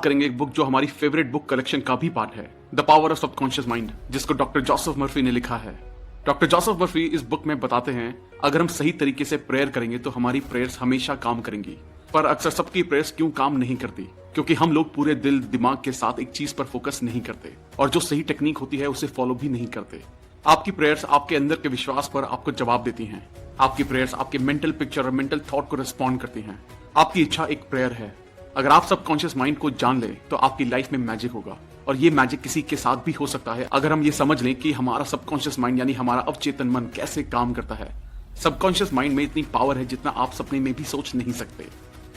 करेंगे एक बुक जो हमारी फेवरेट बुक कलेक्शन का भी पार्ट है, the power of subconscious mind, जिसको डॉक्टर जोसेफ मर्फी ने लिखा है। डॉक्टर जोसेफ मर्फी इस बुक में बताते हैं अगर हम सही तरीके से प्रेयर करेंगे तो हमारी प्रेयर्स हमेशा काम करेंगी। पर अक्सर सबकी प्रेयर्स क्यों काम नहीं करती? क्योंकि हम लोग पूरे दिल दिमाग के साथ एक चीज पर फोकस नहीं करते और जो सही टेक्निक होती है उसे फॉलो भी नहीं करते। आपकी प्रेयर्स आपके अंदर के विश्वास पर आपको जवाब देती हैं। आपकी प्रेयर्स आपके मेंटल पिक्चर और मेंटल थॉट को रिस्पॉन्ड करती हैं। आपकी इच्छा एक प्रेयर है। अगर आप सबकॉन्शियस माइंड को जान ले तो आपकी लाइफ में मैजिक होगा, और ये मैजिक किसी के साथ भी हो सकता है अगर हम ये समझ लें कि हमारा सबकॉन्शियस माइंड यानी हमारा अवचेतन मन कैसे काम करता है। सबकॉन्शियस माइंड में इतनी पावर है जितना आप सपने में भी सोच नहीं सकते।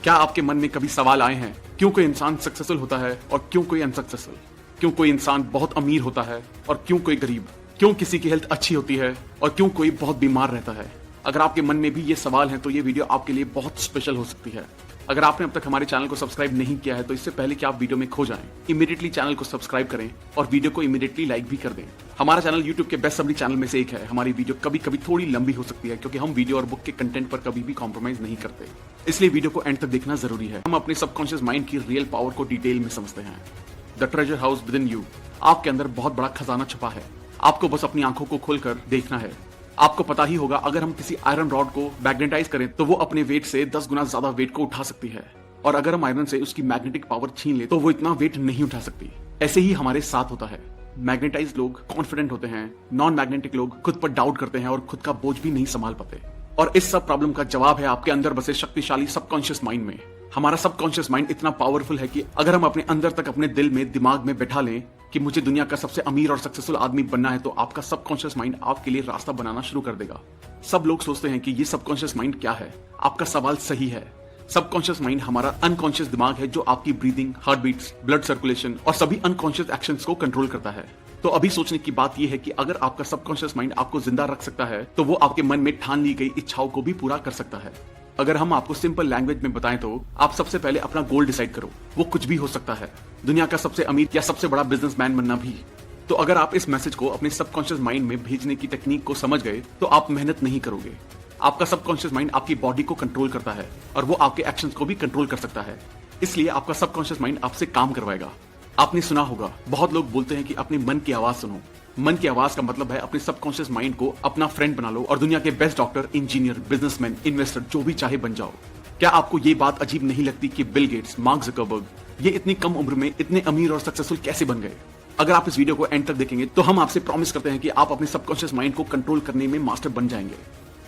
क्या आपके मन में कभी सवाल आए हैं क्यों कोई इंसान सक्सेसफुल होता है और क्यों कोई अनसक्सेसफुल? क्यों कोई इंसान बहुत अमीर होता है और क्यों कोई गरीब? क्यों किसी की हेल्थ अच्छी होती है और क्यों कोई बहुत बीमार रहता है? अगर आपके मन में भी ये सवाल है तो ये वीडियो आपके लिए बहुत स्पेशल हो सकती है। अगर आपने अब तक हमारे चैनल को सब्सक्राइब नहीं किया है तो इससे पहले कि आप वीडियो में खो जाएं, इमीडिएटली चैनल को सब्सक्राइब करें और वीडियो को इमीडिएटली लाइक भी कर दें। हमारा चैनल यूट्यूब के बेस्ट समरी चैनल में से एक है। हमारी वीडियो कभी कभी थोड़ी लंबी हो सकती है क्योंकि हम वीडियो और बुक के कंटेंट पर कभी भी कॉम्प्रोमाइज नहीं करते, इसलिए वीडियो को एंड तक देखना जरूरी है। हम अपने सबकॉन्शियस माइंड की रियल पावर को डिटेल में समझते हैं। The treasure house with in you, आपके अंदर बहुत बड़ा खजाना छुपा है। आपको बस अपनी आंखों को खोलकर देखना है। आपको पता ही होगा अगर हम किसी आयरन रॉड को मैग्नेटाइज करें तो वो अपने वेट से 10 गुना ज्यादा वेट को उठा सकती है, और अगर हम आयरन से उसकी मैग्नेटिक पावर छीन ले तो वो इतना वेट नहीं उठा सकती। ऐसे ही हमारे साथ होता है। मैग्नेटाइज लोग कॉन्फिडेंट होते हैं, नॉन मैग्नेटिक लोग खुद पर डाउट करते हैं और खुद का बोझ भी नहीं संभाल पाते। और इस सब प्रॉब्लम का जवाब है आपके अंदर बसे शक्तिशाली सबकॉन्शियस माइंड में। हमारा सबकॉन्शियस माइंड इतना पावरफुल है कि अगर हम अपने अंदर तक अपने दिल में दिमाग में बैठा लें कि मुझे दुनिया का सबसे अमीर और सक्सेसफुल आदमी बनना है तो आपका सबकॉन्शियस माइंड आपके लिए रास्ता बनाना शुरू कर देगा। सब लोग सोचते हैं कि ये सबकॉन्शियस माइंड क्या है। आपका सवाल सही है। सबकॉन्शियस माइंड हमारा अनकॉन्शियस दिमाग है जो आपकी breathing, heart beats, blood circulation और सभी अनकॉन्शियस एक्शंस को कंट्रोल करता है। तो अभी सोचने की बात यह है कि अगर आपका सबकॉन्शियस माइंड आपको जिंदा रख सकता है तो वो आपके मन में ठान ली गई इच्छाओं को भी पूरा कर सकता है। अगर हम आपको सिंपल लैंग्वेज में बताएं तो आप सबसे पहले अपना गोल डिसाइड करो। वो कुछ भी हो सकता है, दुनिया का सबसे अमीर या सबसे बड़ा बिजनेसमैन बनना भी। तो अगर आप इस मैसेज को अपने सबकॉन्शियस माइंड में भेजने की टेक्निक को समझ गए तो आप मेहनत नहीं करोगे। आपका सबकॉन्शियस माइंड आपकी बॉडी को कंट्रोल करता है और वो आपके एक्शंस को भी कंट्रोल कर सकता है, इसलिए आपका सबकॉन्शियस माइंड आपसे काम करवाएगा। आपने सुना होगा, बहुत लोग बोलते हैं कि अपने मन की आवाज सुनो। मन की आवाज का मतलब है अपने सबकॉन्शियस माइंड को अपना फ्रेंड बना लो और दुनिया के best doctor, engineer, businessman, investor जो भी चाहे बन जाओ। क्या आपको ये बात अजीब नहीं लगती कि बिल गेट्स, मार्क ज़करबर्ग ये इतनी कम उम्र में इतने अमीर और सक्सेसफुल कैसे बन गए? अगर आप इस वीडियो को एंड तक देखेंगे तो हम आपसे प्रॉमिस करते हैं कि आप अपने सबकॉन्शियस माइंड को कंट्रोल करने में मास्टर बन जाएंगे।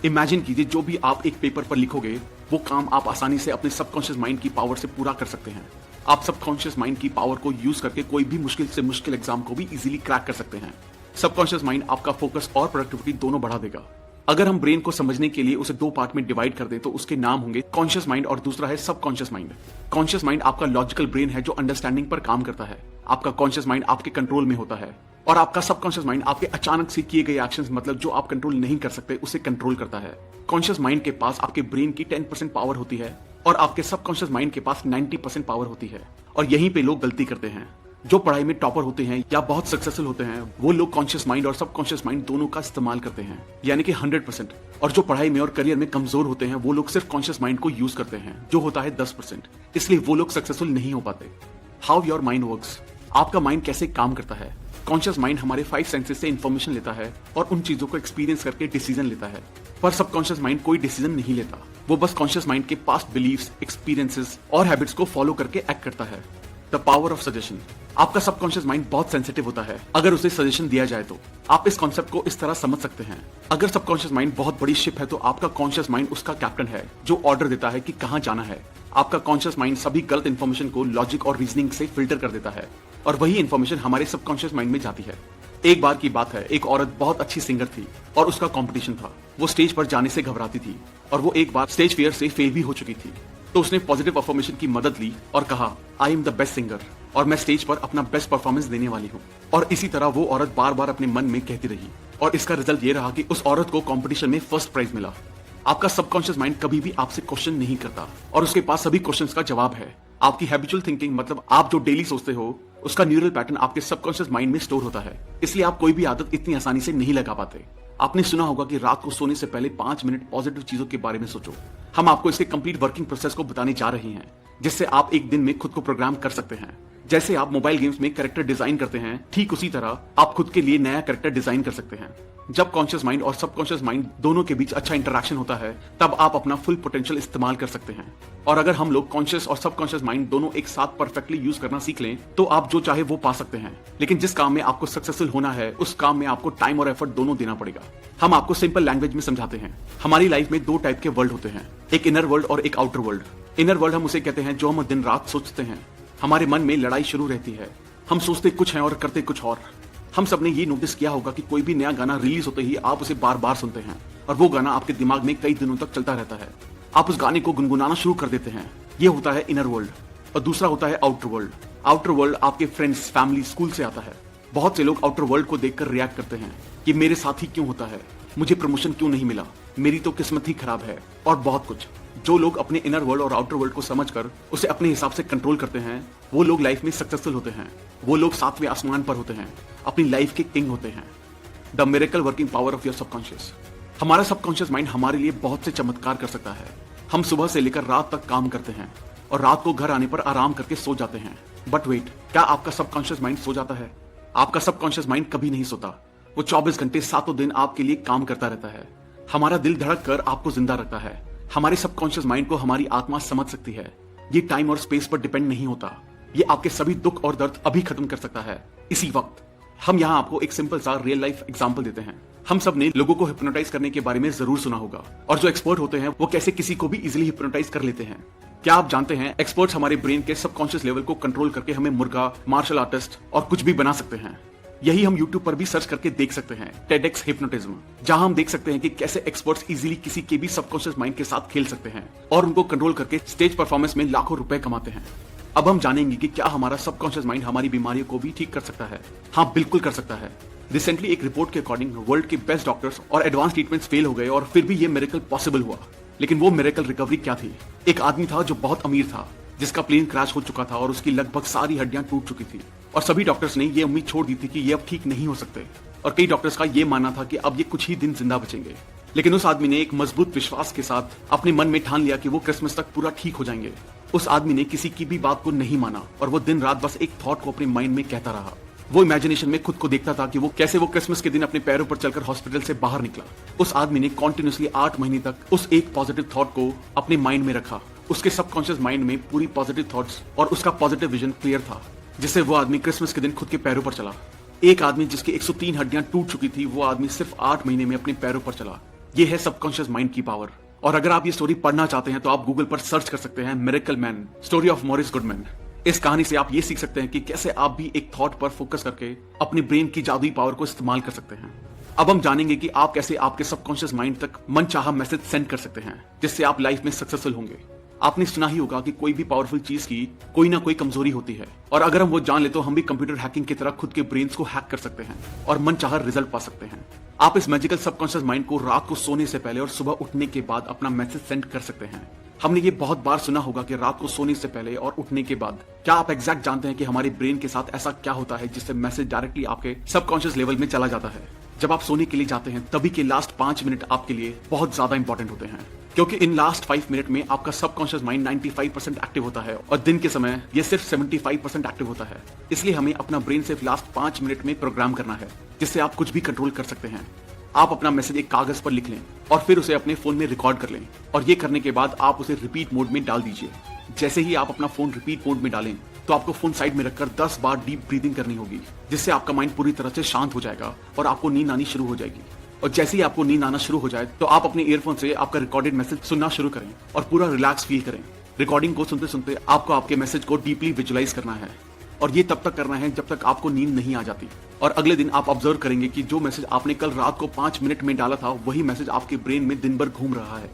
इमेजिन कीजिए जो भी आप एक पेपर पर लिखोगे वो काम आप आसानी से अपने सबकॉन्शियस माइंड की पावर से पूरा कर सकते हैं। आप सबकॉन्शियस माइंड की पावर को यूज करके कोई भी मुश्किल से मुश्किल एग्जाम को भी इजीली क्रैक कर सकते हैं। सबकॉन्शियस माइंड आपका फोकस और प्रोडक्टिविटी दोनों बढ़ा देगा। अगर हम ब्रेन को समझने के लिए उसे 2 पार्ट में डिवाइड कर दें तो उसके नाम होंगे कॉन्शियस माइंड और दूसरा है सबकॉन्शियस माइंड। कॉन्शियस माइंड आपका लॉजिकल ब्रेन है जो अंडरस्टैंडिंग पर काम करता है। आपका कॉन्शियस माइंड आपके कंट्रोल में होता है और आपका सबकॉन्शियस माइंड आपके अचानक से किए गए एक्शंस, मतलब जो आप कंट्रोल नहीं कर सकते, उसे कंट्रोल करता है। कॉन्शियस माइंड के पास आपके ब्रेन की 10% पावर होती है और आपके सबकॉन्शियस माइंड के पास 90% पावर होती है। और यहीं पे लोग गलती करते हैं। जो पढ़ाई में टॉपर होते हैं या बहुत सक्सेसफुल होते हैं वो लोग कॉन्शियस माइंड और सबकॉन्शियस माइंड दोनों का इस्तेमाल करते हैं, यानी कि 100%। और जो पढ़ाई में और करियर में कमजोर होते हैं वो लोग सिर्फ कॉन्शियस माइंड को यूज करते हैं, जो होता है 10%। इसलिए वो लोग सक्सेसफुल नहीं हो पाते। हाउ योर माइंड वर्क्स, आपका माइंड कैसे काम करता है? कॉन्शियस माइंड हमारे 5 सेंसेस से इन्फॉर्मेशन लेता है और उन चीजों को एक्सपीरियंस करके डिसीजन लेता है, पर सबकॉन्शियस माइंड कोई डिसीजन नहीं लेता। वो बस कॉन्शियस माइंड के पास्ट बिलीव्स, एक्सपीरियंसेस और हैबिट्स को फॉलो करके एक्ट करता है। द पावर ऑफ सजेशन, आपका सबकॉन्शियस माइंड बहुत सेंसिटिव होता है अगर उसे सजेशन दिया जाए तो। आप इस कॉन्सेप्ट को इस तरह समझ सकते हैं, अगर सबकॉन्शियस माइंड बहुत बड़ी शिप है तो आपका कॉन्शियस माइंड उसका कैप्टन है जो ऑर्डर देता है कि कहां जाना है। आपका कॉन्शियस माइंड सभी गलत इंफॉर्मेशन को लॉजिक और रीजनिंग से फिल्टर कर देता है और वही इंफॉर्मेशन हमारे सबकॉन्शियस माइंड में जाती है। एक बार की बात है, एक औरत बहुत अच्छी सिंगर थी और उसका कंपटीशन था। वो स्टेज पर जाने से घबराती थी और वो एक बार स्टेज फियर से फेल भी हो चुकी थी। तो उसने पॉजिटिव अफर्मेशन की मदद ली और कहा, I am the best singer और मैं स्टेज पर अपना बेस्ट परफॉर्मेंस देने वाली हूँ। और इसी तरह वो औरत बार बार अपने मन में कहती रही और इसका रिजल्ट ये रहा कि उस औरत को कंपटीशन में फर्स्ट प्राइज मिला। आपका सबकॉन्शियस माइंड कभी भी आपसे क्वेश्चन नहीं करता और उसके पास सभी क्वेश्चंस का जवाब है। आपकी हैबिचुअल थिंकिंग, मतलब आप जो डेली सोचते हो, उसका न्यूरल पैटर्न आपके सबकॉन्शियस माइंड में स्टोर होता है। इसलिए आप कोई भी आदत इतनी आसानी से नहीं लगा पाते। आपने सुना होगा कि रात को सोने से पहले 5 मिनट पॉजिटिव चीजों के बारे में सोचो। हम आपको इसके कंप्लीट वर्किंग प्रोसेस को बताने जा रहे हैं जिससे आप एक दिन में खुद को प्रोग्राम कर सकते हैं। जैसे आप मोबाइल गेम्स में कैरेक्टर डिजाइन करते हैं, ठीक उसी तरह आप खुद के लिए नया कैरेक्टर डिजाइन कर सकते हैं। जब कॉन्शियस माइंड और सबकॉन्शियस माइंड दोनों के बीच अच्छा इंटरेक्शन होता है, तब आप अपना फुल पोटेंशियल इस्तेमाल कर सकते हैं। और अगर हम लोग कॉन्शियस और सबकॉन्शियस माइंड दोनों एक साथ परफेक्टली यूज करना सीख लें, तो आप जो चाहे वो पा सकते हैं। लेकिन जिस काम में आपको सक्सेसफुल होना है, उस काम में आपको टाइम और एफर्ट दोनों देना पड़ेगा। हम आपको सिंपल लैंग्वेज में समझाते हैं। हमारी लाइफ में दो टाइप के वर्ल्ड होते हैं, एक इनर वर्ल्ड और एक आउटर वर्ल्ड। इनर वर्ल्ड हम उसे कहते हैं जो हम दिन रात सोचते हैं। हमारे मन में लड़ाई शुरू रहती है, हम सोचते कुछ हैं और करते कुछ और। हम सब ने ये नोटिस किया होगा कि कोई भी नया गाना रिलीज होते ही आप उसे बार बार सुनते हैं और वो गाना आपके दिमाग में कई दिनों तक चलता रहता है। आप उस गाने को गुनगुनाना शुरू कर देते हैं। ये होता है इनर वर्ल्ड। और दूसरा होता है आउटर वर्ल्ड। आउटर वर्ल्ड आपके फ्रेंड्स, फैमिली, स्कूल से आता है। बहुत से लोग आउटर वर्ल्ड को देखकर रिएक्ट करते हैं कि मेरे साथ ही क्यों होता है, मुझे प्रमोशन क्यों नहीं मिला, मेरी तो किस्मत ही खराब है, और बहुत कुछ। जो लोग अपने इनर वर्ल्ड और आउटर वर्ल्ड को समझकर उसे अपने हिसाब से कंट्रोल करते हैं, वो लोग लाइफ में सक्सेसफुल होते हैं। वो लोग सातवें आसमान पर होते हैं, अपनी लाइफ के किंग होते हैं। The miracle working power of your subconscious. हमारा सबकॉन्शियस माइंड हमारे लिए बहुत से चमत्कार कर सकता है। हम सुबह से लेकर रात तक काम करते हैं और रात को घर आने पर आराम करके सो जाते हैं। बट वेट, क्या आपका सबकॉन्शियस माइंड सो जाता है? आपका सबकॉन्शियस माइंड कभी नहीं सोता। वो 24 घंटे सातों दिन आपके लिए काम करता रहता है। हमारा दिल धड़क कर आपको जिंदा रखता है। हमारे सबकॉन्शियस माइंड को हमारी आत्मा समझ सकती है। ये टाइम और स्पेस पर डिपेंड नहीं होता। ये आपके सभी दुख और दर्द अभी खत्म कर सकता है, इसी वक्त। हम यहाँ आपको एक सिंपल सा रियल लाइफ एग्जांपल देते हैं। हम सब ने लोगों को हिप्नोटाइज करने के बारे में जरूर सुना होगा, और जो एक्सपर्ट होते हैं वो कैसे किसी को भी इजीली हिप्नोटाइज कर लेते हैं। क्या आप जानते हैं एक्सपर्ट्स हमारे ब्रेन के सबकॉन्शियस लेवल को कंट्रोल करके हमें मुर्गा, मार्शल आर्टिस्ट और कुछ भी बना सकते हैं। यही हम YouTube पर भी सर्च करके देख सकते हैं, TEDx हिप्नोटिज्म, जहां हम देख सकते हैं कि कैसे एक्सपर्ट्स इजीली किसी के भी सबकॉन्शियस माइंड के साथ खेल सकते हैं और उनको कंट्रोल करके स्टेज परफॉर्मेंस में लाखों रुपए कमाते हैं। अब हम जानेंगे कि क्या हमारा सबकॉन्शियस माइंड हमारी बीमारियों को भी ठीक कर सकता है। हाँ, बिल्कुल कर सकता है। रिसेंटली एक रिपोर्ट के अकॉर्डिंग वर्ल्ड के बेस्ट डॉक्टर्स और एडवांस ट्रीटमेंट्स फेल हो गए और फिर भी ये मिरेकल पॉसिबल हुआ। लेकिन वो मिरेकल रिकवरी क्या थी? एक आदमी था जो बहुत अमीर था, जिसका प्लेन क्रैश हो चुका था और उसकी लगभग सारी हड्डियां टूट चुकी थी, और सभी डॉक्टर्स ने ये उम्मीद छोड़ दी थी कि ये अब ठीक नहीं हो सकते, और कई डॉक्टर्स का ये मानना था कि अब ये कुछ ही दिन जिंदा बचेंगे। लेकिन उस आदमी ने एक मजबूत विश्वास के साथ अपने मन में ठान लिया कि वो क्रिसमस तक पूरा ठीक हो जाएंगे। उस आदमी ने किसी की भी बात को नहीं माना और वो दिन रात बस एक थॉट को अपने माइंड में कहता रहा। वो इमेजिनेशन में खुद को देखता था कि वो कैसे क्रिसमस के दिन अपने पैरों पर चलकर हॉस्पिटल से बाहर निकला। उस आदमी ने कॉन्टिन्यूसली 8 महीने तक उस एक पॉजिटिव थॉट को अपने माइंड में रखा। उसके सबकॉन्शियस माइंड में पूरी पॉजिटिव थॉट्स और उसका पॉजिटिव विजन क्लियर था, जिससे वो आदमी क्रिसमस के दिन खुद के पैरों पर चला। एक आदमी जिसकी 103 हड्डियां टूट चुकी थी, वो आदमी सिर्फ 8 महीने में अपने पैरों पर चला। ये है सबकॉन्शियस माइंड की पावर। और अगर आप ये स्टोरी पढ़ना चाहते हैं तो आप गूगल पर सर्च कर सकते हैं miracle man, story of Morris Goodman. इस कहानी से आप ये सीख सकते हैं कि कैसे आप भी एक थॉट पर फोकस करके अपने ब्रेन की जादुई पावर को इस्तेमाल कर सकते हैं। अब हम जानेंगे कि आप कैसे आपके सबकॉन्शियस माइंड तक मनचाहा मैसेज सेंड कर सकते हैं, जिससे आप लाइफ में सक्सेसफुल होंगे। आपने सुना ही होगा कि कोई भी पावरफुल चीज की कोई ना कोई कमजोरी होती है, और अगर हम वो जान ले तो हम भी कंप्यूटर हैकिंग की तरह खुद के ब्रेन्स को हैक कर सकते हैं और मनचाहा रिजल्ट पा सकते हैं। आप इस मैजिकल सबकॉन्शियस माइंड को रात को सोने से पहले और सुबह उठने के बाद अपना मैसेज सेंड कर सकते हैं। हमने ये बहुत बार सुना होगा कि रात को सोने से पहले और उठने के बाद। क्या आप एग्जैक्ट जानते हैं कि हमारे ब्रेन के साथ ऐसा क्या होता है जिससे मैसेज डायरेक्टली आपके सबकॉन्शियस लेवल में चला जाता है? जब आप सोने के लिए जाते हैं तभी के लास्ट 5 मिनट आपके लिए बहुत ज्यादा इंपॉर्टेंट होते हैं, क्योंकि इन लास्ट 5 मिनट में आपका सबकॉन्शियस माइंड 95% एक्टिव होता है और दिन के समय ये सिर्फ 75% एक्टिव होता है। इसलिए हमें अपना ब्रेन सिर्फ लास्ट 5 मिनट में प्रोग्राम करना है, जिससे आप कुछ भी कंट्रोल कर सकते हैं। आप अपना मैसेज एक कागज पर लिख लें और फिर उसे अपने फोन में रिकॉर्ड कर लें, और ये करने के बाद आप उसे रिपीट मोड में डाल दीजिए। जैसे ही आप अपना फोन रिपीट मोड में डालें तो आपको फोन साइड में रखकर 10 बार डीप ब्रीदिंग करनी होगी, जिससे आपका माइंड पूरी तरह से शांत हो जाएगा और आपको नींद आनी शुरू हो जाएगी। और जैसे ही आपको नींद आना शुरू हो जाए तो आप अपने ईयरफोन से आपका रिकॉर्डेड मैसेज सुनना शुरू करें और पूरा रिलैक्स फील करें। रिकॉर्डिंग को सुनते सुनते आपको आपके मैसेज को डीपली विजुअलाइज करना है, और ये तब तक करना है जब तक आपको नींद नहीं आ जाती। और अगले दिन आप ऑब्जर्व करेंगे कि जो मैसेज आपने कल रात को 5 मिनट में डाला था, वही मैसेज आपके ब्रेन में दिन भर घूम रहा है।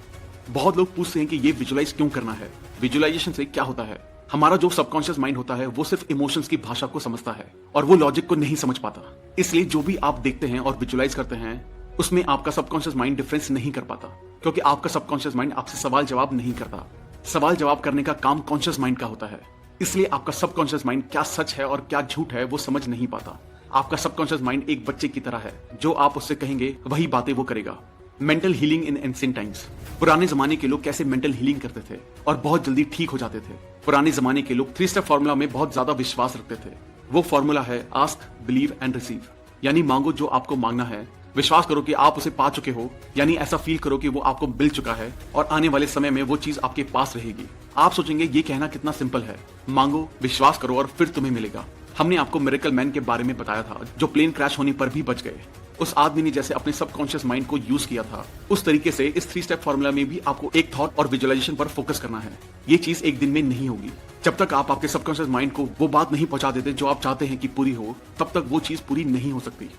बहुत लोग पूछते हैं कि ये विजुअलाइज क्यों करना है, विजुअलाइजेशन से क्या होता है? हमारा जो सबकॉन्शियस माइंड होता है वो सिर्फ इमोशंस की भाषा को समझता है और वो लॉजिक को नहीं समझ पाता। इसलिए जो भी आप देखते हैं और विजुअलाइज करते हैं उसमें आपका सबकॉन्शियस माइंड डिफरेंस नहीं कर पाता, क्योंकि आपका सबकॉन्शियस माइंड आपसे सवाल जवाब नहीं करता। सवाल जवाब करने का काम कॉन्शियस माइंड का होता है। इसलिए आपका सबकॉन्शियस माइंड क्या सच है और क्या झूठ है वो समझ नहीं पाता। आपका सबकॉन्शियस माइंड एक बच्चे की तरह है, जो आप उससे कहेंगे वही बातें वो करेगा। Mental healing in ancient times. पुराने जमाने के लोग कैसे मेंटल हीलिंग करते थे और बहुत जल्दी ठीक हो जाते थे। पुराने जमाने के लोग 3 स्टेप फॉर्मूला में बहुत ज्यादा विश्वास रखते थे। वो फॉर्मूला है आस्क, बिलीव एंड रिसीव। यानी मांगो जो आपको मांगना है, विश्वास करो कि आप उसे पा चुके हो, यानी ऐसा फील करो कि वो आपको मिल चुका है और आने वाले समय में वो चीज आपके पास रहेगी। आप सोचेंगे ये कहना कितना सिंपल है, मांगो, विश्वास करो और फिर तुम्हें मिलेगा। हमने आपको मिरेकल मैन के बारे में बताया था जो प्लेन क्रैश होने पर भी बच गए। उस आदमी ने जैसे अपने सबकॉन्शियस माइंड को यूज किया था, उस तरीके से इस 3 स्टेप फॉर्मूला में भी आपको एक थॉट और विजुअलाइजेशन पर फोकस करना है। ये चीज एक दिन में नहीं होगी। जब तक आप आपके सबकॉन्शियस माइंड को वो बात नहीं पहुंचा देते जो आप चाहते हैं कि पूरी हो, तब तक वो चीज पूरी नहीं हो सकती।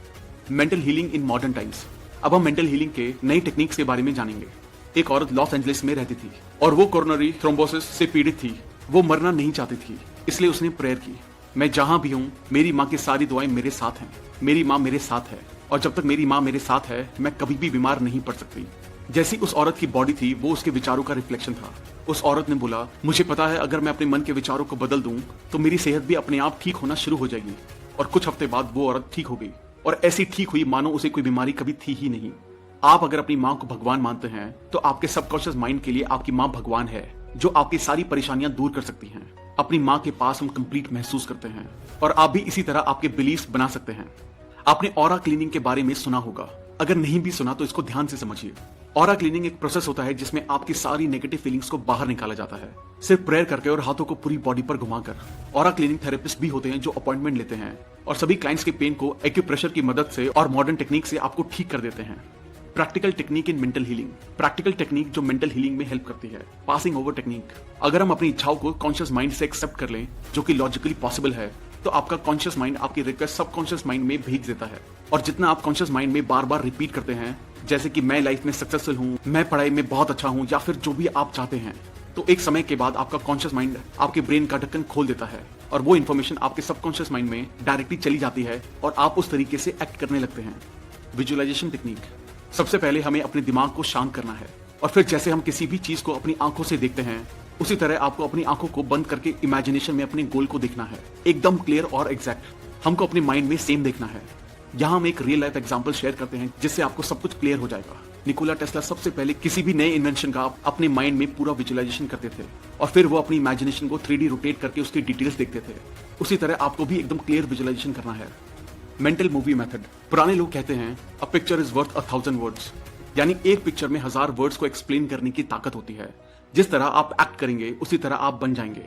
Mental healing in modern times. अब हम मेंटल हीलिंग के नई टेक्निक्स के बारे में जानेंगे। एक औरत लॉस एंजलिस में रहती थी और वो कोरोनरी थ्रोम्बोसिस से पीड़ित थी। वो मरना नहीं चाहती थी, इसलिए उसने प्रेयर की, मैं जहां भी हूं, मेरी माँ की सारी दुआएं मेरे साथ हैं। मेरी माँ मेरे साथ है और जब तक मेरी माँ मेरे साथ है, मैं कभी भी बीमार नहीं पड़ सकती। जैसी उस औरत की बॉडी थी, वो उसके विचारों का रिफ्लेक्शन था। उस औरत ने बोला, मुझे पता है अगर मैं अपने मन के विचारों को बदल दूं तो मेरी सेहत भी अपने आप ठीक होना शुरू हो जाएगी। और कुछ हफ्ते बाद वो औरत ठीक हो गई और ऐसी ठीक हुई मानो उसे कोई बीमारी कभी थी ही नहीं। आप अगर अपनी माँ को भगवान मानते हैं तो आपके सबकॉन्शियस माइंड के लिए आपकी माँ भगवान है जो आपकी सारी परेशानियां दूर कर सकती हैं। अपनी माँ के पास हम कंप्लीट महसूस करते हैं और आप भी इसी तरह आपके बिलीफ्स बना सकते हैं। आपने ऑरा क्लीनिंग के बारे में सुना होगा, अगर नहीं भी सुना तो इसको ध्यान से समझिए। ऑरा क्लीनिंग एक प्रोसेस होता है जिसमें आपकी सारी नेगेटिव फीलिंग्स को बाहर निकाला जाता है, सिर्फ प्रेयर करके और हाथों को पूरी बॉडी पर घुमाकर। ऑरा क्लीनिंग थेरेपिस्ट भी होते हैं जो अपॉइंटमेंट लेते हैं और सभी क्लाइंट्स के पेन को एक्यूप्रेशर की मदद से और मॉडर्न टेक्निक से आपको ठीक कर देते हैं। Practical technique in mental healing. Practical technique जो मेंटल हीलिंग में हेल्प करती है। Passing over technique. अगर हम अपनी इच्छाओं को कॉन्शियस माइंड से एक्सेप्ट कर लें, जो कि लॉजिकली पॉसिबल है, तो आपका कॉन्शियस माइंड आपकी रिक्वेस्ट सबकॉन्शियस माइंड में भेज देता है। और जितना आप कॉन्शियस माइंड में बार बार रिपीट करते हैं, जैसे कि मैं लाइफ में सक्सेसफुल हूँ, मैं पढ़ाई में बहुत अच्छा हूँ, या फिर जो भी आप चाहते हैं, तो एक समय के बाद आपका कॉन्शियस माइंड आपके ब्रेन का ढक्कन खोल देता है और वो इन्फॉर्मेशन आपके सबकॉन्शियस माइंड में डायरेक्टली चली जाती है और आप उस तरीके से एक्ट करने लगते हैं। Visualization technique. सबसे पहले हमें अपने दिमाग को शांत करना है और फिर जैसे हम किसी भी चीज को अपनी आंखों से देखते हैं, उसी तरह आपको अपनी आंखों को बंद करके इमेजिनेशन में अपने गोल को देखना है, एकदम क्लियर और एग्जैक्ट। हमको अपने माइंड में सेम देखना है। यहाँ हम एक रियल लाइफ एग्जांपल शेयर करते हैं जिससे आपको सब कुछ क्लियर हो जाएगा। निकोला टेस्ला सबसे पहले किसी भी नए इन्वेंशन का अपने माइंड में पूरा विजुअलाइजेशन करते थे और फिर वो अपनी इमेजिनेशन को 3D रोटेट करके उसकी डिटेल्स देखते थे। उसी तरह आपको भी एकदम क्लियर विजुअलाइजेशन करना है। Mental movie method. पुराने लोग कहते हैं a picture is worth 1000 words, यानी एक पिक्चर में 1000 वर्ड्स को एक्सप्लेन करने की ताकत होती है। जिस तरह आप एक्ट करेंगे उसी तरह आप बन जाएंगे।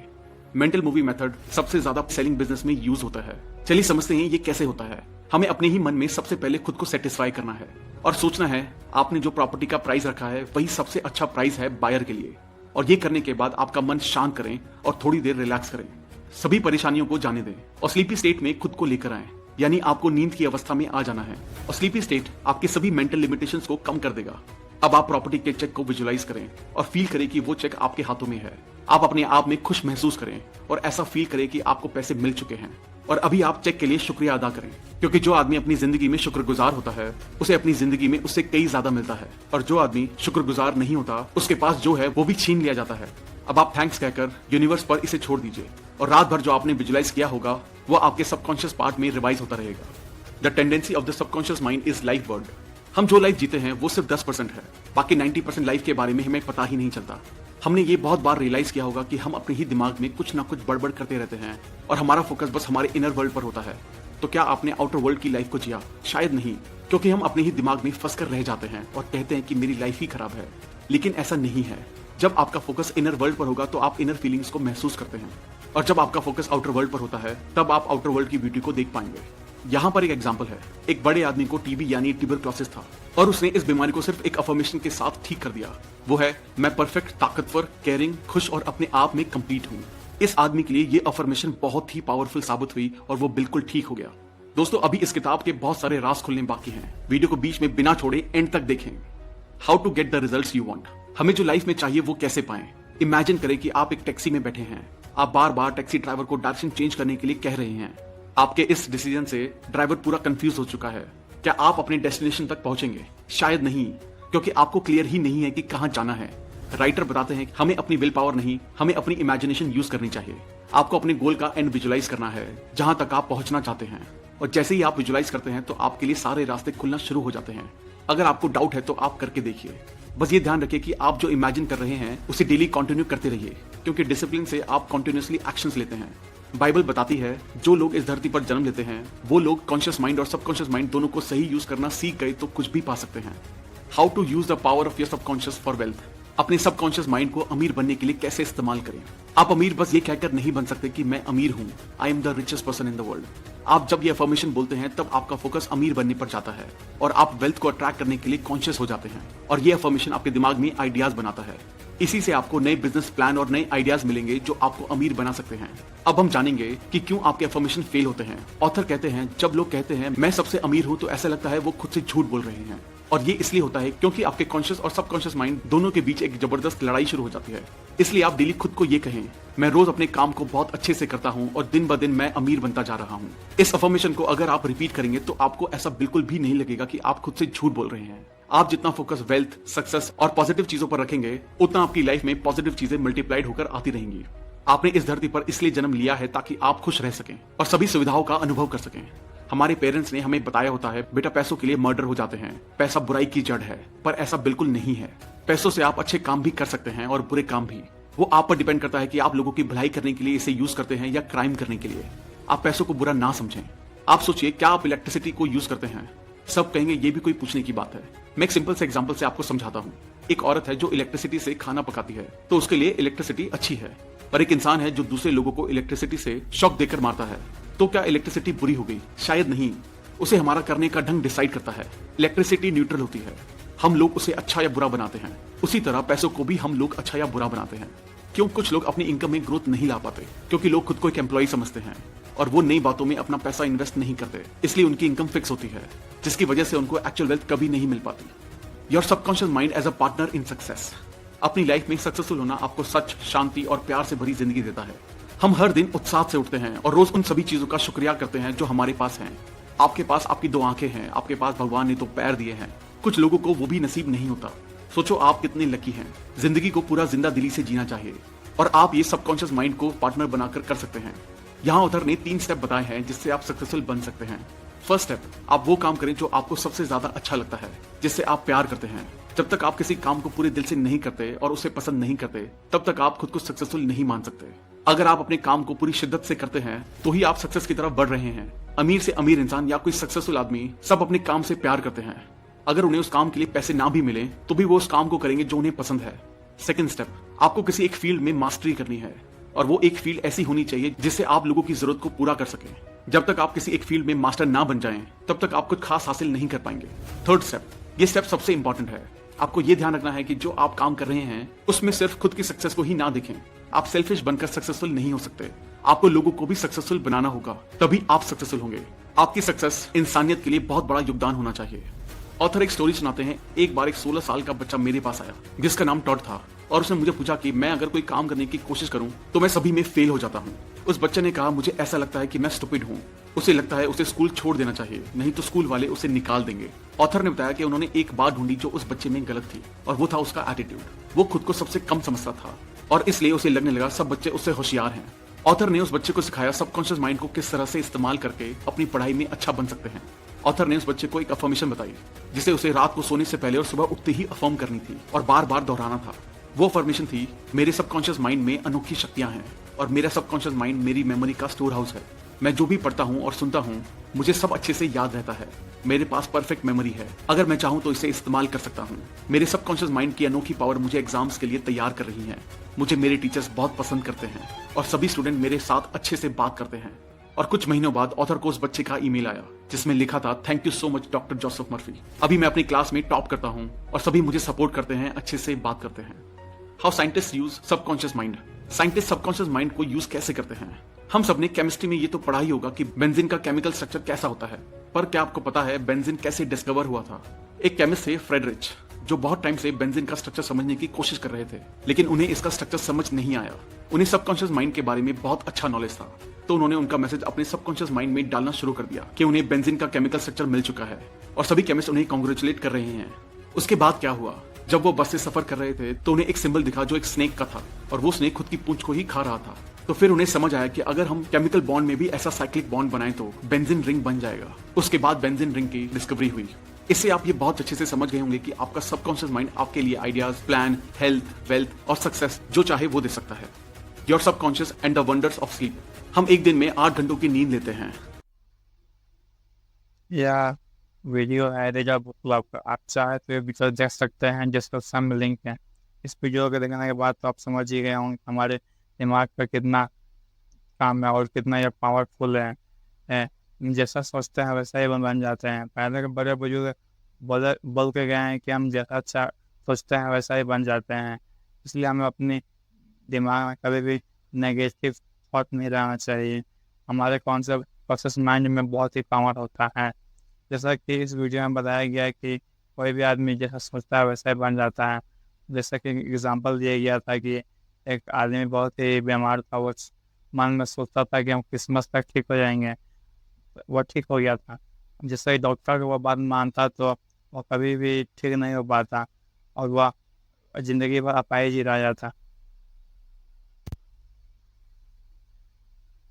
मेंटल मूवी मेथड सबसे ज्यादा सेलिंग बिजनेस में यूज होता है। चलिए समझते हैं ये कैसे होता है। हमें अपने ही मन में सबसे पहले खुद को सेटिस्फाई करना है और सोचना है आपने जो प्रॉपर्टी का प्राइस रखा है वही सबसे अच्छा प्राइस है बायर के लिए। और ये करने के बाद आपका मन शांत करें और थोड़ी देर रिलैक्स करें, सभी परेशानियों को जाने दें और स्लीपी स्टेट में खुद को लेकर आए, यानी आपको नींद की अवस्था में आ जाना है। और स्लीपी स्टेट आपके सभी मेंटल लिमिटेशंस को कम कर देगा। अब आप प्रॉपर्टी के चेक को विजुअलाइज करें और फील करें कि वो चेक आपके हाथों में है। आप अपने आप में खुश महसूस करें और ऐसा फील करें कि आपको पैसे मिल चुके हैं और अभी आप चेक के लिए शुक्रिया अदा करें, क्योंकि जो आदमी अपनी जिंदगी में शुक्रगुजार होता है उसे अपनी जिंदगी में उससे कई ज्यादा मिलता है, और जो आदमी शुक्रगुजार नहीं होता उसके पास जो है वो भी छीन लिया जाता है। अब आप थैंक्स कहकर यूनिवर्स पर इसे छोड़ दीजिए और रात भर जो आपने विजुअलाइज किया होगा वो आपके सबकॉन्शियस पार्ट में रिवाइज होता रहेगा। The tendency of the subconscious mind is life word. हम जो लाइफ जीते हैं वो सिर्फ 10% है, बाकी 90% लाइफ के बारे में हमें पता ही नहीं चलता। हमने ये बहुत बार रियलाइज किया होगा कि हम अपने ही दिमाग में कुछ ना कुछ बड़बड़ करते रहते हैं और हमारा फोकस बस हमारे इनर वर्ल्ड पर होता है। तो क्या आपने आउटर वर्ल्ड की लाइफ को जिया? शायद नहीं, क्योंकि हम अपने ही दिमाग में फंस कर रह जाते हैं और कहते हैं कि मेरी लाइफ ही खराब है। लेकिन ऐसा नहीं है। जब आपका फोकस इनर वर्ल्ड पर होगा तो आप इनर फीलिंग्स को महसूस करते हैं, और जब आपका फोकस आउटर वर्ल्ड पर होता है तब आप आउटर वर्ल्ड की ब्यूटी को देख पाएंगे। यहाँ पर एक एग्जांपल है। एक बड़े आदमी को टीबी यानी ट्यूबरक्लोसिस था और उसने इस बीमारी को सिर्फ एक अफर्मेशन के साथ ठीक कर दिया। वो है, मैं परफेक्ट, ताकतवर, केयरिंग, खुश और अपने आप में कंप्लीट हूँ। इस आदमी के लिए ये अफर्मेशन बहुत ही पावरफुल साबित हुई और वो बिल्कुल ठीक हो गया। दोस्तों, अभी इस किताब के बहुत सारे राज खुलने बाकी हैं। वीडियो को बीच में बिना छोड़े एंड तक देखें। How to get the results you want. हमें जो लाइफ में चाहिए वो कैसे पाएं। इमेजिन करें कि आप एक टैक्सी में बैठे हैं। आप बार बार टैक्सी ड्राइवर को डायरेक्शन चेंज करने के लिए कह रहे हैं। आपके इस डिसीजन से ड्राइवर पूरा कंफ्यूज हो चुका है। क्या आप अपने डेस्टिनेशन तक पहुंचेंगे? शायद नहीं, क्योंकि आपको क्लियर ही नहीं है कि कहां जाना है। राइटर बताते हैं हमें अपनी विल पावर नहीं, हमें अपनी इमेजिनेशन यूज करनी चाहिए। आपको अपने गोल का एंड विजुअलाइज करना है, जहां तक आप पहुंचना चाहते हैं। और जैसे ही आप विजुअलाइज करते हैं तो आपके लिए सारे रास्ते खुलना शुरू हो जाते हैं अगर आपको डाउट है तो आप करके देखिए। बस ये ध्यान रखिए कि आप जो इमेजिन कर रहे हैं उसे डेली कंटिन्यू करते रहिए, क्योंकि डिसिप्लिन से आप कंटिन्यूअसली एक्शंस लेते हैं। बाइबल बताती है जो लोग इस धरती पर जन्म लेते हैं वो लोग कॉन्शियस माइंड और सबकॉन्शियस माइंड दोनों को सही यूज करना सीख गए तो कुछ भी पा सकते हैं। How to use the power of your subconscious for wealth. अपने सबकॉन्शियस माइंड को अमीर बनने के लिए कैसे इस्तेमाल करें। आप अमीर बस ये कहकर नहीं बन सकते कि मैं अमीर हूं, I am the richest person in the world. आप जब ये अफर्मेशन बोलते हैं तब आपका फोकस अमीर बनने पर जाता है और आप वेल्थ को अट्रैक्ट करने के लिए कॉन्शियस हो जाते हैं, और ये अफर्मेशन आपके दिमाग में आइडियाज बनाता है। इसी से आपको नए बिजनेस प्लान और नए आइडियाज मिलेंगे जो आपको अमीर बना सकते हैं। अब हम जानेंगे कि क्यों आपके अफर्मेशन फेल होते हैं। ऑथर कहते हैं जब लोग कहते हैं मैं सबसे अमीर हूं तो ऐसा लगता है वो खुद से झूठ बोल रहे हैं, और ये इसलिए होता है क्योंकि आपके कॉन्शियस और सबकॉन्शियस माइंड दोनों के बीच एक जबरदस्त लड़ाई शुरू हो जाती है। इसलिए आप डेली खुद को ये कहें मैं रोज अपने काम को बहुत अच्छे से करता हूं और दिन ब दिन मैं अमीर बनता जा रहा हूं। इस अफर्मेशन को अगर आप रिपीट करेंगे तो आपको ऐसा बिल्कुल भी नहीं लगेगा कि आप खुद से झूठ बोल रहे हैं। आप जितना फोकस वेल्थ, सक्सेस और पॉजिटिव चीजों पर रखेंगे उतना आपकी लाइफ में पॉजिटिव चीजें मल्टीप्लाइड होकर आती रहेंगी। आपने इस धरती पर इसलिए जन्म लिया है ताकि आप खुश रह सकें और सभी सुविधाओं का अनुभव कर सकें। हमारे पेरेंट्स ने हमें बताया होता है बेटा पैसों के लिए मर्डर हो जाते हैं, पैसा बुराई की जड़ है, पर ऐसा बिल्कुल नहीं है। पैसों से आप अच्छे काम भी कर सकते हैं और बुरे काम भी। वो आप पर डिपेंड करता है कि आप लोगों की भलाई करने के लिए इसे यूज करते हैं या क्राइम करने के लिए। आप पैसों को बुरा ना समझें। आप सोचिए क्या आप इलेक्ट्रिसिटी को यूज करते हैं? सब कहेंगे ये भी कोई पूछने की बात है। मैं एक सिंपल से एग्जांपल से आपको समझाता हूँ। एक औरत है जो इलेक्ट्रिसिटी से खाना पकाती है तो उसके लिए इलेक्ट्रिसिटी अच्छी है, पर एक इंसान है जो दूसरे लोगों को इलेक्ट्रिसिटी से शॉक देकर मारता है, तो क्या इलेक्ट्रिसिटी बुरी हो गई? शायद नहीं। उसे हमारा करने का ढंग डिसाइड करता है। इलेक्ट्रिसिटी न्यूट्रल होती है, हम लोग उसे अच्छा या बुरा बनाते हैं। उसी तरह पैसों को भी हम लोग अच्छा या बुरा बनाते हैं। क्यों कुछ लोग अपनी इनकम में ग्रोथ नहीं ला पाते? क्योंकि लोग खुद को एक एम्प्लॉय समझते हैं और वो नई बातों में अपना पैसा इन्वेस्ट नहीं करते, इसलिए उनकी इनकम फिक्स होती है, जिसकी वजह से उनको एक्चुअल वेल्थ कभी नहीं मिल पाती। Your subconscious mind as a partner in success. अपनी लाइफ में सक्सेसफुल होना आपको सच, शांति और प्यार से भरी जिंदगी देता है। हम हर दिन उत्साह से उठते हैं और रोज उन सभी चीजों का शुक्रिया करते हैं जो हमारे पास हैं। आपके पास आपकी 2 आंखें हैं, आपके पास भगवान ने 2 पैर दिए हैं। कुछ लोगों को वो भी नसीब नहीं होता। सोचो आप कितने लकी हैं। जिंदगी को पूरा जिंदा दिली से जीना चाहिए और आप ये सबकॉन्शियस माइंड को पार्टनर बनाकर कर सकते हैं। यहाँ ऑथर ने 3 स्टेप बताए हैं जिससे आप सक्सेसफुल बन सकते हैं। फर्स्ट स्टेप, आप वो काम करें जो आपको सबसे ज्यादा अच्छा लगता है, जिससे आप प्यार करते हैं। जब तक आप किसी काम को पूरे दिल से नहीं करते और उसे पसंद नहीं करते तब तक आप खुद को सक्सेसफुल नहीं मान सकते। अगर आप अपने काम को पूरी शिद्दत से करते हैं तो ही आप सक्सेस की तरफ बढ़ रहे हैं। अमीर से अमीर इंसान या कोई सक्सेसफुल आदमी सब अपने काम से प्यार करते हैं। अगर उन्हें उस काम के लिए पैसे ना भी मिले तो भी वो उस काम को करेंगे जो उन्हें पसंद है। सेकंड स्टेप, आपको किसी एक फील्ड में मास्टरी करनी है और वो एक फील्ड ऐसी होनी चाहिए जिससे आप लोगों की जरूरत को पूरा कर सकें। जब तक आप किसी एक फील्ड में मास्टर ना बन जाएं तब तक आप कुछ खास हासिल नहीं कर पाएंगे। थर्ड स्टेप, ये स्टेप सबसे इंपॉर्टेंट है। आपको ये ध्यान रखना है कि जो आप काम कर रहे हैं उसमें सिर्फ खुद की सक्सेस को ही ना देखें। आप सेल्फिश बनकर सक्सेसफुल नहीं हो सकते। आपको लोगों को भी सक्सेसफुल बनाना होगा, तभी आप सक्सेसफुल होंगे। आपकी सक्सेस इंसानियत के लिए बहुत बड़ा योगदान होना चाहिए। ऑथर एक स्टोरी सुनाते हैं। एक बार एक 16 साल का बच्चा मेरे पास आया जिसका नाम टॉड था और उसने मुझे पूछा कि मैं अगर कोई काम करने की कोशिश करूं तो मैं सभी में फेल हो जाता हूं। उस बच्चे ने कहा मुझे ऐसा लगता है कि मैं स्टूपिड हूं। उसे लगता है उसे स्कूल छोड़ देना चाहिए, नहीं तो स्कूल वाले उसे निकाल देंगे। ऑथर ने बताया कि उन्होंने एक बात ढूंढी जो उस बच्चे में गलत थी और वो था उसका एटीट्यूड। वो खुद को सबसे कम समझता था और इसलिए उसे लगने लगा सब बच्चे उससे होशियार हैं। ऑथर ने उस बच्चे को सिखाया सबकॉन्शियस माइंड को किस तरह से इस्तेमाल करके अपनी पढ़ाई में अच्छा बन सकते हैं। ऑथर ने उस बच्चे को एक अफर्मेशन बताई जिसे उसे रात को सोने से पहले और सुबह उठते ही अफर्म करनी थी और बार बार दोहराना था। वो अफर्मेशन थी, मेरे सबकॉन्शियस माइंड में अनोखी शक्तियां हैं और मेरा सबकॉन्शियस माइंड मेरी मेमोरी का स्टोर हाउस है। मैं जो भी पढ़ता हूँ और सुनता हूँ मुझे सब अच्छे से याद रहता है। मेरे पास परफेक्ट मेमोरी है, अगर मैं चाहूँ तो इसे इस्तेमाल कर सकता हूँ। मेरे सबकॉन्शियस माइंड की अनोखी पावर मुझे एग्जाम्स के लिए तैयार कर रही है। मुझे मेरे टीचर्स बहुत पसंद करते हैं और सभी स्टूडेंट मेरे साथ अच्छे से बात करते हैं। और कुछ महीनों बाद ऑथर को उस बच्चे का ईमेल आया जिसमें लिखा था, thank you so much doctor Joseph Murphy. अभी मैं अपनी क्लास में टॉप करता हूँ और सभी मुझे सपोर्ट करते हैं, अच्छे से बात करते हैं। How scientist use subconscious mind. Scientist subconscious mind को यूज कैसे करते हैं? हम सबने केमिस्ट्री में ये तो पढ़ा ही होगा कि बेंजीन का केमिकल स्ट्रक्चर कैसा होता है, पर क्या आपको पता है बेंजीन कैसे डिस्कवर हुआ था? एक केमिस्ट थे फ्रेडरिच जो बहुत टाइम से बेंजीन का स्ट्रक्चर समझने की कोशिश कर रहे थे, लेकिन उन्हें इसका स्ट्रक्चर समझ नहीं आया। उन्हें सबकॉन्शियस माइंड के बारे में बहुत अच्छा नॉलेज था, तो उन्होंने उनका मैसेज अपने सबकॉन्शियस माइंड में डालना शुरू कर दिया कि उन्हें बेंजीन का केमिकल स्ट्रक्चर मिल चुका है और सभी केमिस्ट उन्हें कांग्रेचुलेट कर रहे हैं। उसके बाद क्या हुआ, जब वो बस से सफर कर रहे थे तो उन्हें एक सिंबल दिखा जो एक स्नेक का था और वो स्नेक खुद की पूंछ को ही खा रहा था। तो फिर उन्हें समझ आया कि अगर हम केमिकल बॉन्ड में भी ऐसा साइक्लिक बॉन्ड बनाएं तो बेंजीन रिंग बन जाएगा। उसके बाद बेंजीन रिंग की डिस्कवरी हुई। इससे आप ये बहुत अच्छे से समझ गए होंगे कि आपका सबकॉन्शियस माइंड आपके लिए आइडियाज, प्लान, हेल्थ, वेल्थ और सक्सेस जो चाहे वो दे सकता है। Your subconscious and the wonders of sleep. हम एक दिन में 8 घंटों की नींद लेते हैं। या वीडियो है रेजा क्लब का, आप चाहे तो ये वीडियो देख सकते हैं जिसका सब लिंक है। इस वीडियो को देखने के बाद तो आप समझ ही गए होंगे हमारे दिमाग का कितना काम है और कितना ये पावरफुल है। जैसा सोचते हैं वैसा ही बन जाते हैं। पहले के बड़े बुजुर्ग बोल के गए हैं कि हम जैसा अच्छा सोचते हैं वैसा ही बन जाते हैं। इसलिए हमें अपने दिमाग में कभी भी नेगेटिव थॉट नहीं रहना चाहिए। हमारे कॉन्सेप्ट प्रोसेस माइंड में बहुत ही पावर होता है। जैसा कि इस वीडियो में बताया गया है कि कोई भी आदमी जैसा सोचता है वैसा ही बन जाता है। जैसा कि एग्जांपल दिया गया था कि एक आदमी बहुत ही बीमार था, वो मन में सोचता था कि हम क्रिसमस तक ठीक हो जाएंगे, वो ठीक हो गया था। जैसे ही डॉक्टर को वो बात मानता तो वो कभी भी ठीक नहीं हो पाता और वह जिंदगी भर अपाहिज ही रह जाता।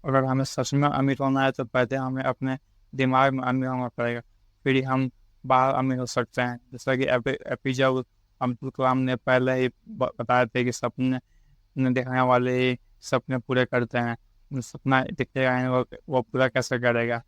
अगर हमें सच में अमीर होना है तो पहले हमें अपने दिमाग में अमीर होना पड़ेगा, फिर ही हम बाहर अमीर हो सकते हैं। जैसा कि एपीजे अब्दुल कलाम ने पहले ही बताया थे कि सपने देखने वाले ही सपने पूरे करते हैं। सपना दिखेगा नहीं, वो पूरा कैसे करेगा।